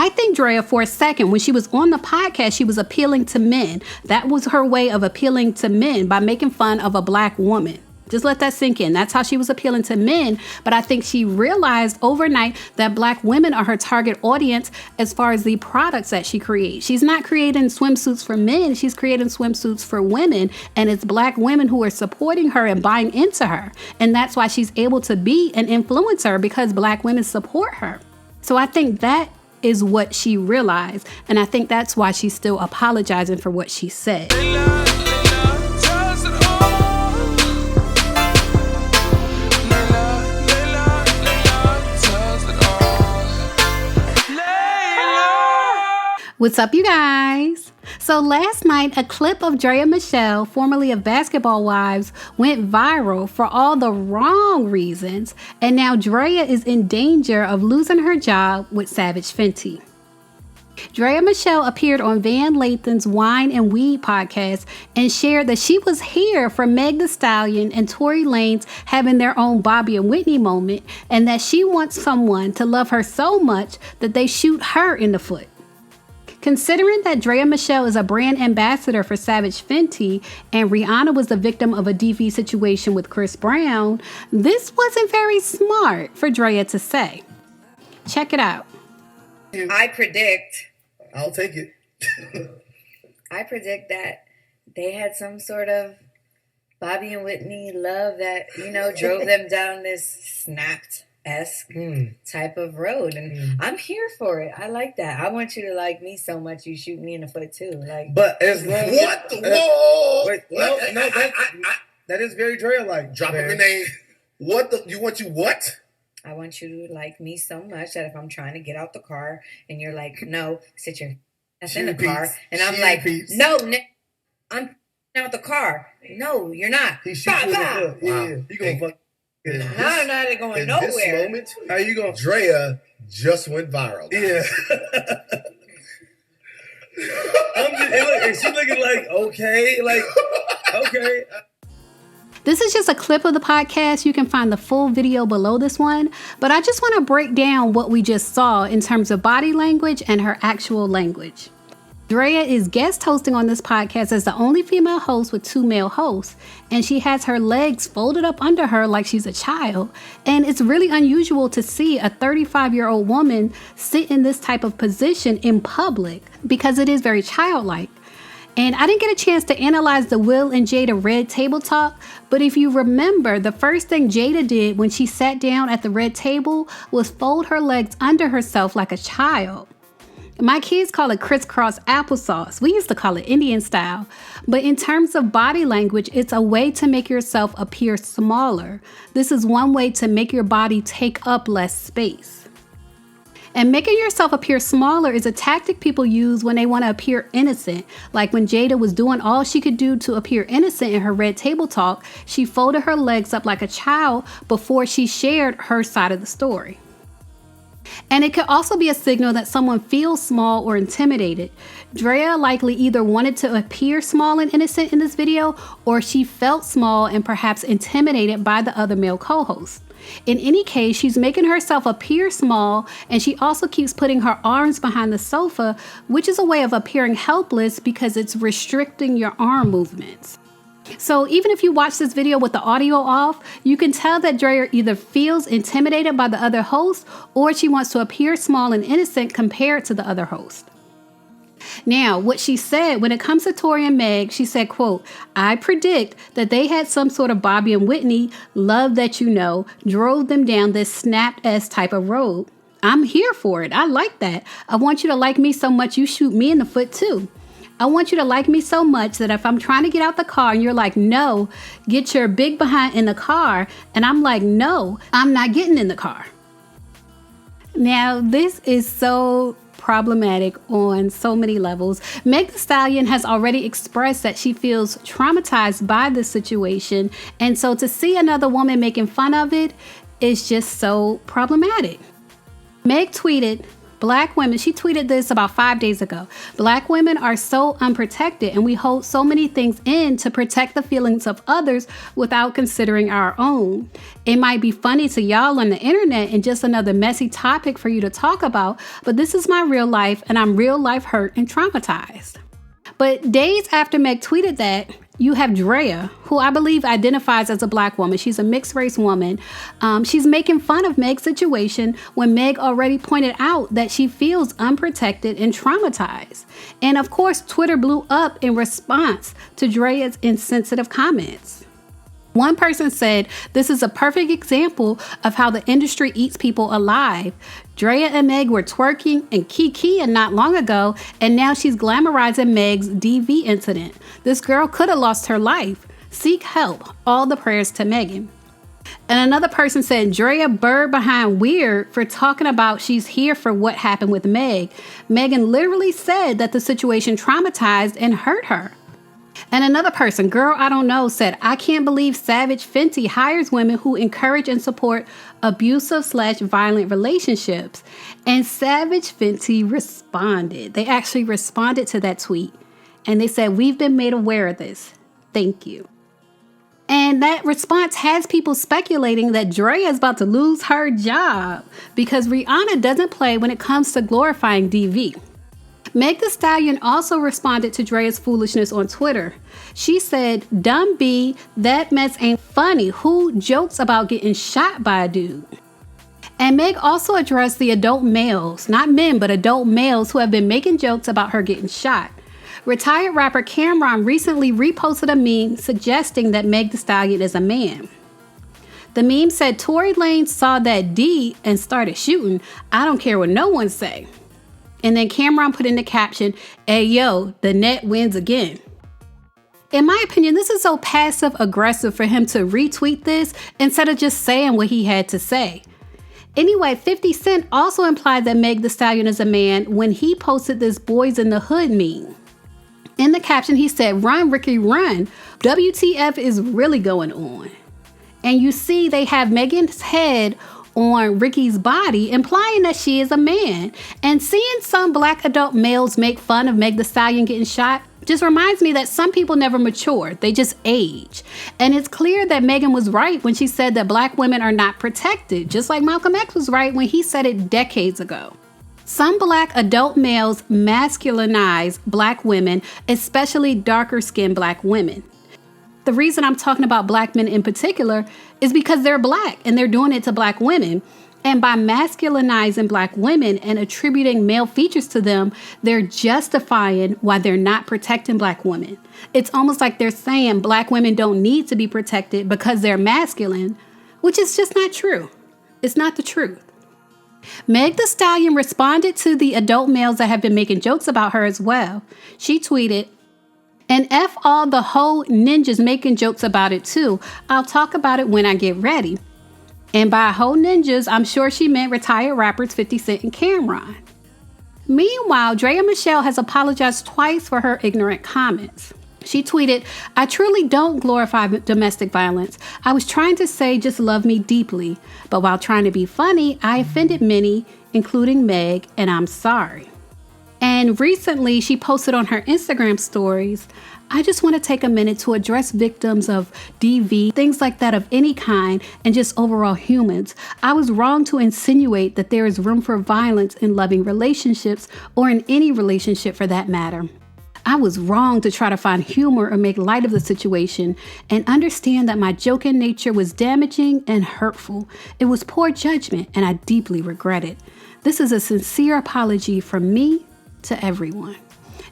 I think Draya, for a second, when she was on the podcast, she was appealing to men. That was her way of appealing to men, by making fun of a black woman. Just let that sink in. That's how she was appealing to men. But I think she realized overnight that black women are her target audience as far as the products that she creates. She's not creating swimsuits for men. She's creating swimsuits for women. And it's black women who are supporting her and buying into her. And that's why she's able to be an influencer, because black women support her. So I think that is what she realized. And I think that's why she's still apologizing for what she said. What's up, you guys? So last night, a clip of Draya Michele, formerly of Basketball Wives, went viral for all the wrong reasons, and now Draya is in danger of losing her job with Savage Fenty. Draya Michele appeared on Van Lathan's Wine and Weed podcast and shared that she was here for Meg Thee Stallion and Tory Lanez having their own Bobby and Whitney moment, and that she wants someone to love her so much that they shoot her in the foot. Considering that Draya Michele is a brand ambassador for Savage Fenty and Rihanna was the victim of a DV situation with Chris Brown, this wasn't very smart for Draya to say. Check it out. I predict... I'll take it. I predict that they had some sort of Bobby and Whitney love that, drove them down this snapped-esque type of road. And I'm here for it. I like that. I want you to like me so much you shoot me in the foot too. But as long as... What? Whoa! Wait, no, that is very Draya-like. Drop a grenade. What? You want what? I want you to like me so much that if I'm trying to get out the car and you're like, no, sit your ass in the car. And I'm like, no, I'm out the car. No, you're not. He shoots you in the foot. Yeah, he gonna fuck. No, I'm not going nowhere. In this moment, how you gonna... Draya just went viral. Yeah. And she looking like, okay. This is just a clip of the podcast. You can find the full video below this one. But I just want to break down what we just saw in terms of body language and her actual language. Draya is guest hosting on this podcast as the only female host with 2 male hosts. And she has her legs folded up under her like she's a child. And it's really unusual to see a 35-year-old woman sit in this type of position in public because it is very childlike. And I didn't get a chance to analyze the Will and Jada Red Table talk, but if you remember, the first thing Jada did when she sat down at the red table was fold her legs under herself like a child. My kids call it crisscross applesauce. We used to call it Indian style. But in terms of body language, it's a way to make yourself appear smaller. This is one way to make your body take up less space. And making yourself appear smaller is a tactic people use when they want to appear innocent. Like when Jada was doing all she could do to appear innocent in her red table talk, she folded her legs up like a child before she shared her side of the story. And it could also be a signal that someone feels small or intimidated. Draya likely either wanted to appear small and innocent in this video, or she felt small and perhaps intimidated by the other male co-hosts. In any case, she's making herself appear small, and she also keeps putting her arms behind the sofa, which is a way of appearing helpless because it's restricting your arm movements. So even if you watch this video with the audio off, you can tell that Draya either feels intimidated by the other host or she wants to appear small and innocent compared to the other host. Now, what she said when it comes to Tory and Meg, she said, quote, I predict that they had some sort of Bobby and Whitney love that drove them down this snapped-esque type of road. I'm here for it. I like that. I want you to like me so much you shoot me in the foot too. I want you to like me so much that if I'm trying to get out the car and you're like, no, get your big behind in the car. And I'm like, no, I'm not getting in the car. Now, this is so problematic on so many levels. Meg Thee Stallion has already expressed that she feels traumatized by this situation. And so to see another woman making fun of it is just so problematic. Meg tweeted, Black women, she tweeted this about 5 days ago. Black women are so unprotected and we hold so many things in to protect the feelings of others without considering our own. It might be funny to y'all on the internet and just another messy topic for you to talk about, but this is my real life and I'm real life hurt and traumatized. But days after Meg tweeted that, you have Draya, who I believe identifies as a Black woman. She's a mixed race woman. She's making fun of Meg's situation when Meg already pointed out that she feels unprotected and traumatized. And of course, Twitter blew up in response to Draya's insensitive comments. One person said, "This is a perfect example of how the industry eats people alive. Draya and Meg were twerking and kikiing not long ago, and now she's glamorizing Meg's DV incident. This girl could have lost her life. Seek help. All the prayers to Megan." And another person said, "Draya bird behind weird for talking about she's here for what happened with Meg. Megan literally said that the situation traumatized and hurt her." And another person, Girl I Don't Know, said, "I can't believe Savage Fenty hires women who encourage and support abusive/violent relationships." And Savage Fenty responded. They actually responded to that tweet. And they said, "We've been made aware of this. Thank you." And that response has people speculating that Draya is about to lose her job because Rihanna doesn't play when it comes to glorifying DV. Meg Thee Stallion also responded to Draya's foolishness on Twitter. She said, "Dumb B, that mess ain't funny. Who jokes about getting shot by a dude?" And Meg also addressed the adult males, not men, but adult males who have been making jokes about her getting shot. Retired rapper Cameron recently reposted a meme suggesting that Meg Thee Stallion is a man. The meme said, "Tory Lanez saw that D and started shooting. I don't care what no one say." And then Cameron put in the caption, "Hey yo, the net wins again." In my opinion, this is so passive aggressive for him to retweet this instead of just saying what he had to say. Anyway, 50 Cent also implied that Meg Thee Stallion is a man when he posted this Boys in the Hood meme. In the caption, he said, "Run, Ricky, run. WTF is really going on." And you see they have Megan's head on Ricky's body, implying that she is a man. And seeing some Black adult males make fun of Meg Thee Stallion getting shot just reminds me that some people never mature. They just age. And it's clear that Megan was right when she said that Black women are not protected, just like Malcolm X was right when he said it decades ago. Some Black adult males masculinize Black women, especially darker-skinned Black women. The reason I'm talking about Black men in particular is because they're Black and they're doing it to Black women. And by masculinizing Black women and attributing male features to them, they're justifying why they're not protecting Black women. It's almost like they're saying Black women don't need to be protected because they're masculine, which is just not true. It's not the truth. Meg Thee Stallion responded to the adult males that have been making jokes about her as well. She tweeted, "And F all the whole ninjas making jokes about it too. I'll talk about it when I get ready." And by whole ninjas, I'm sure she meant retired rappers 50 Cent and Cameron. Meanwhile, Draya Michele has apologized twice for her ignorant comments. She tweeted, "I truly don't glorify domestic violence. I was trying to say just love me deeply. But while trying to be funny, I offended many, including Meg, and I'm sorry." And recently, she posted on her Instagram stories, "I just want to take a minute to address victims of DV, things like that of any kind, and just overall humans. I was wrong to insinuate that there is room for violence in loving relationships or in any relationship for that matter. I was wrong to try to find humor or make light of the situation and understand that my joking nature was damaging and hurtful. It was poor judgment and I deeply regret it. This is a sincere apology from me to everyone.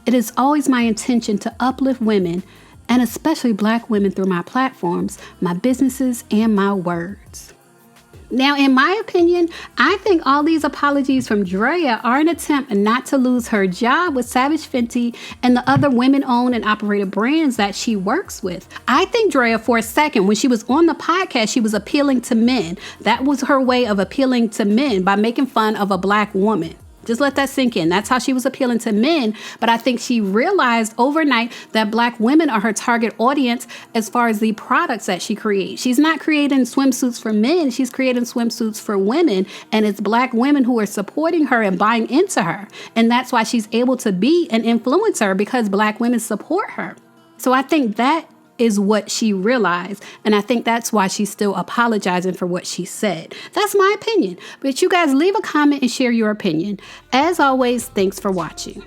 It is always my intention to uplift women and especially Black women through my platforms, my businesses, and my words." Now, in my opinion, I think all these apologies from Draya are an attempt not to lose her job with Savage Fenty and the other women-owned and operated brands that she works with. I think Draya, for a second, when she was on the podcast, she was appealing to men. That was her way of appealing to men by making fun of a Black woman. Just let that sink in. That's how she was appealing to men. But I think she realized overnight that Black women are her target audience as far as the products that she creates. She's not creating swimsuits for men. She's creating swimsuits for women. And it's Black women who are supporting her and buying into her. And that's why she's able to be an influencer, because Black women support her. So I think that is what she realized. And I think that's why she's still apologizing for what she said. That's my opinion. But you guys leave a comment and share your opinion. As always, thanks for watching.